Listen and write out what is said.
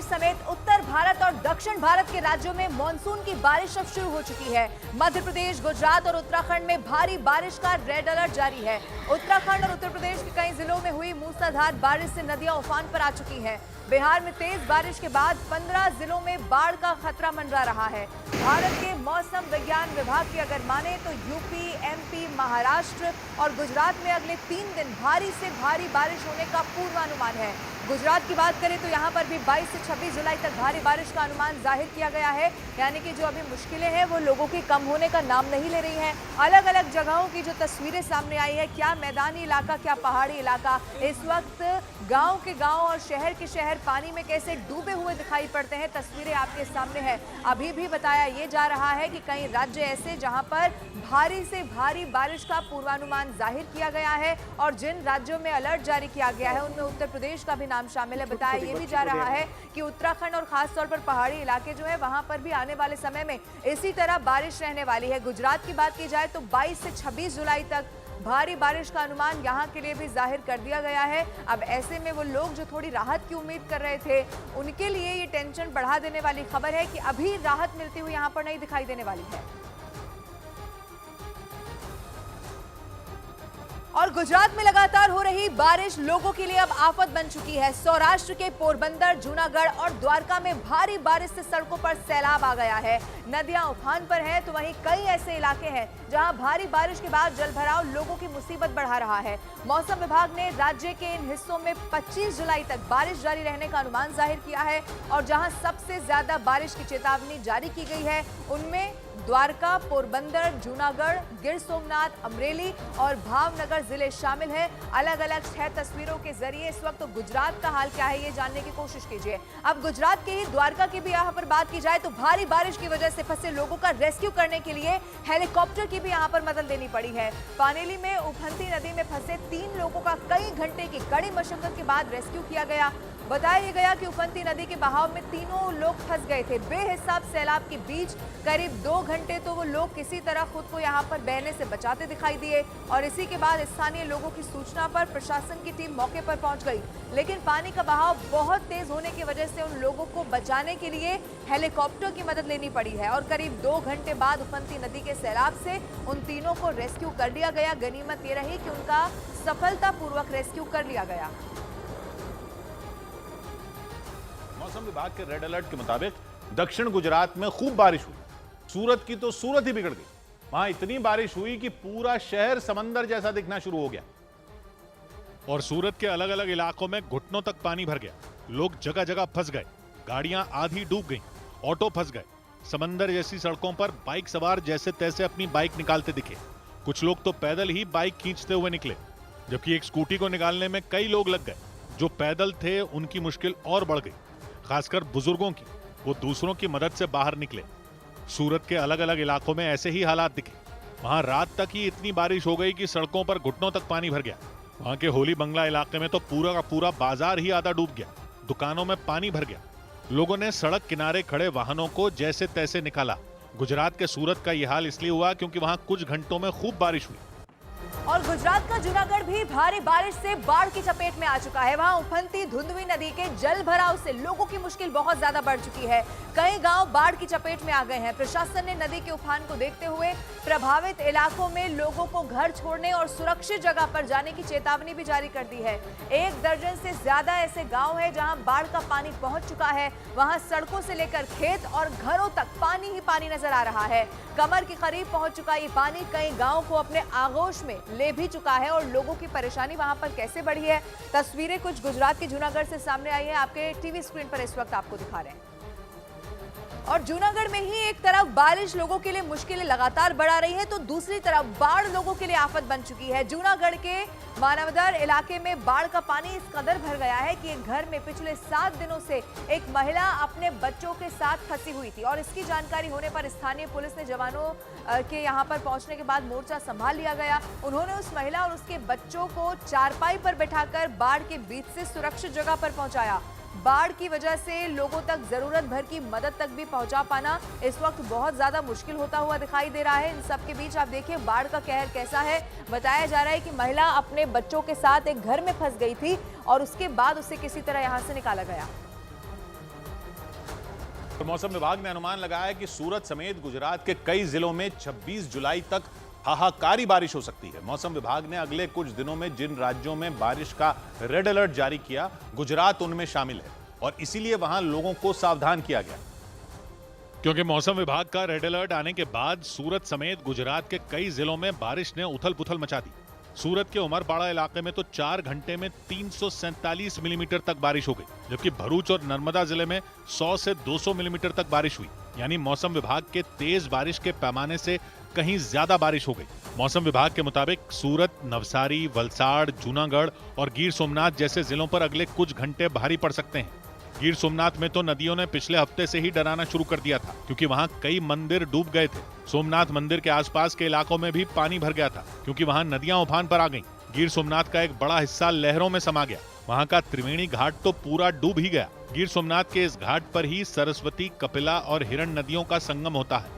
समेत उत्तर भारत और दक्षिण भारत के राज्यों में मानसून की बारिश अब शुरू हो चुकी है। मध्य प्रदेश, गुजरात और उत्तराखंड में भारी बारिश का रेड अलर्ट जारी है। उत्तराखंड और उत्तर प्रदेश के कई जिलों में हुई मूसलाधार बारिश से नदियां उफान पर आ चुकी हैं। बिहार में तेज बारिश के बाद 15 जिलों में बाढ़ का खतरा मंडरा रहा है। भारत के मौसम विज्ञान विभाग की अगर माने तो यूपी, एमपी, महाराष्ट्र और गुजरात में अगले 3 दिन भारी से भारी बारिश होने का पूर्वानुमान है। गुजरात की बात करें तो यहां पर भी 22 से 26 जुलाई तक भारी बारिश का अनुमान जाहिर किया गया है। यानी कि जो अभी मुश्किलें हैं वो लोगों की कम होने का नाम नहीं ले रही हैं। अलग अलग जगहों की जो तस्वीरें सामने आई है, क्या मैदानी इलाका, क्या पहाड़ी इलाका, इस वक्त गांव के गांव और शहर के शहर पानी में कैसे डूबे हुए दिखाई पड़ते हैं, तस्वीरें आपके सामने है। अभी भी बताया ये जा रहा है कि कई राज्य ऐसे जहां पर भारी से भारी बारिश का पूर्वानुमान जाहिर किया गया है और जिन राज्यों में अलर्ट जारी किया गया है उनमें उत्तर प्रदेश का भी नाम शामिल है। बताया ये भी जा रहा है कि उत्तराखंड और खासतौर पर पहाड़ी इलाके जो है वहां पर भी आने वाले समय में इसी तरह बारिश रहने वाली है। गुजरात की बात की जाए तो 22 से 26 जुलाई तक भारी बारिश का अनुमान यहां के लिए भी जाहिर कर दिया गया है। अब ऐसे में वो लोग जो थोड़ी राहत की उम्मीद कर रहे थे उनके लिए ये टेंशन बढ़ा देने वाली खबर है कि अभी राहत मिलती हुई यहां पर नहीं दिखाई देने वाली है। और गुजरात में लगातार हो रही बारिश लोगों के लिए अब आफत बन चुकी है। सौराष्ट्र के पोरबंदर, जूनागढ़ और द्वारका में भारी बारिश से सड़कों पर सैलाब आ गया है। नदियां उफान पर हैं तो वहीं कई ऐसे इलाके हैं जहां भारी बारिश के बाद जलभराव लोगों की मुसीबत बढ़ा रहा है। मौसम विभाग ने राज्य के इन हिस्सों में 25 जुलाई तक बारिश जारी रहने का अनुमान जाहिर किया है और जहां सबसे ज्यादा बारिश की चेतावनी जारी की गई है उनमें द्वारका, पोरबंदर, जूनागढ़, गिर सोमनाथ, अमरेली और भावनगर जिले शामिल हैं। अलग अलग 6 तस्वीरों के जरिए इस वक्त तो गुजरात का हाल क्या है ये जानने की कोशिश कीजिए। अब गुजरात के ही द्वारका की भी यहाँ पर बात की जाए तो भारी बारिश की वजह से फंसे लोगों का रेस्क्यू करने के लिए हेलीकॉप्टर की भी यहाँ पर मदद लेनी पड़ी है। पानेली में उफनती नदी में फंसे 3 लोगों का कई घंटे की कड़ी मशक्कत के बाद रेस्क्यू किया गया। बताया गया कि उफनती नदी के बहाव में तीनों लोग फंस गए थे। बेहिसाब सैलाब के बीच करीब 2 घंटे तो वो लोग किसी तरह खुद को यहाँ पर बहने से बचाते दिखाई दिए और इसी के बाद स्थानीय लोगों की सूचना पर प्रशासन की टीम मौके पर पहुंच गई। लेकिन पानी का बहाव बहुत तेज होने की वजह से उन लोगों को बचाने के लिए हेलीकॉप्टर की मदद लेनी पड़ी है और करीब 2 घंटे बाद उफनती नदी के सैलाब से उन तीनों को रेस्क्यू कर लिया गया। गनीमत ये रही कि उनका सफलतापूर्वक रेस्क्यू कर लिया गया। मौसम विभाग के रेड अलर्ट के मुताबिक दक्षिण गुजरात में खूब बारिश हुई। सूरत की तो सूरत ही बिगड़ गई। वहां इतनी बारिश हुई कि पूरा शहर समंदर जैसा दिखना शुरू हो गया और सूरत के अलग अलग इलाकों में घुटनों तक पानी भर गया। लोग जगह जगह फंस गए, गाड़ियां आधी डूब गईं, ऑटो फंस गए। समंदर जैसी सड़कों पर बाइक सवार जैसे तैसे अपनी बाइक निकालते दिखे। कुछ लोग तो पैदल ही बाइक खींचते हुए निकले, जबकि एक स्कूटी को निकालने में कई लोग लग गए। जो पैदल थे उनकी मुश्किल और बढ़ गई, खासकर बुजुर्गों की। वो दूसरों की मदद से बाहर निकले। सूरत के अलग अलग इलाकों में ऐसे ही हालात दिखे। वहां रात तक ही इतनी बारिश हो गई कि सड़कों पर घुटनों तक पानी भर गया। वहां के होली बंगला इलाके में तो पूरा का पूरा बाजार ही आधा डूब गया। दुकानों में पानी भर गया। लोगों ने सड़क किनारे खड़े वाहनों को जैसे तैसे निकाला। गुजरात के सूरत का यह हाल इसलिए हुआ क्योंकि वहां कुछ घंटों में खूब बारिश हुई। और गुजरात का जूनागढ़ भी भारी बारिश से बाढ़ की चपेट में आ चुका है। वहां उफनती धुंधवी नदी के जल भराव से लोगों की मुश्किल बहुत ज्यादा बढ़ चुकी है। कई गांव बाढ़ की चपेट में आ गए हैं। प्रशासन ने नदी के उफान को देखते हुए प्रभावित इलाकों में लोगों को घर छोड़ने और सुरक्षित जगह पर जाने की चेतावनी भी जारी कर दी है। 1 दर्जन से ज्यादा ऐसे गाँव है जहाँ बाढ़ का पानी पहुंच चुका है। वहां सड़कों से लेकर खेत और घरों तक पानी ही पानी नजर आ रहा है। कमर के करीब पहुंच चुका ये पानी कई गाँव को अपने आगोश में ले भी चुका है और लोगों की परेशानी वहां पर कैसे बढ़ी है, तस्वीरें कुछ गुजरात के जूनागढ़ से सामने आई है। आपके टीवी स्क्रीन पर इस वक्त आपको दिखा रहे हैं। और जूनागढ़ में ही एक तरफ बारिश लोगों के लिए मुश्किलें लगातार बढ़ा रही है तो दूसरी तरफ बाढ़ लोगों के लिए आफत बन चुकी है। जूनागढ़ के मानवदर इलाके में बाढ़ का पानी इस कदर भर गया है कि एक घर में पिछले 7 दिनों से एक महिला अपने बच्चों के साथ फंसी हुई थी और इसकी जानकारी होने पर स्थानीय पुलिस ने जवानों के यहां पर पहुंचने के बाद मोर्चा संभाल लिया गया। उन्होंने उस महिला और उसके बच्चों को चारपाई पर बैठाकर बाढ़ के बीच से सुरक्षित जगह पर पहुंचाया। बाढ़ की वजह से लोगों तक जरूरत भर की मदद तक भी पहुंचा पाना इस वक्त बहुत ज्यादा मुश्किल होता हुआ दिखाई दे रहा है। इन सब के बीच आप देखिए बाढ़ का कहर कैसा है। बताया जा रहा है कि महिला अपने बच्चों के साथ एक घर में फंस गई थी और उसके बाद उसे किसी तरह यहां से निकाला गया। तो मौसम विभाग ने अनुमान लगाया कि सूरत समेत गुजरात के कई जिलों में 26 जुलाई तक हाहाकारी बारिश हो सकती है। मौसम विभाग ने अगले कुछ दिनों में जिन राज्यों में बारिश का रेड अलर्ट जारी किया, गुजरात उनमें शामिल है और इसीलिए वहां लोगों को सावधान किया गया। क्योंकि मौसम विभाग का रेड अलर्ट आने के बाद सूरत समेत गुजरात के कई जिलों में बारिश ने उथल पुथल मचा दी। सूरत के उमरपाड़ा इलाके में तो 4 घंटे में 347 मिलीमीटर तक बारिश हो गई, जबकि भरूच और नर्मदा जिले में 100 से 200 मिलीमीटर तक बारिश हुई। यानी मौसम विभाग के तेज बारिश के पैमाने से कहीं ज्यादा बारिश हो गई। मौसम विभाग के मुताबिक सूरत, नवसारी, वलसाड़, जूनागढ़ और गिर सोमनाथ जैसे जिलों पर अगले कुछ घंटे भारी पड़ सकते हैं। गिर सोमनाथ में तो नदियों ने पिछले हफ्ते से ही डराना शुरू कर दिया था, क्योंकि वहां कई मंदिर डूब गए थे। सोमनाथ मंदिर के आसपास के इलाकों में भी पानी भर गया था, क्योंकि वहां नदियां उफान पर आ गईं। गिर सोमनाथ का एक बड़ा हिस्सा लहरों में समा गया। वहां का त्रिवेणी घाट तो पूरा डूब ही गया। गिर सोमनाथ के इस घाट पर ही सरस्वती, कपिला और हिरण नदियों का संगम होता है।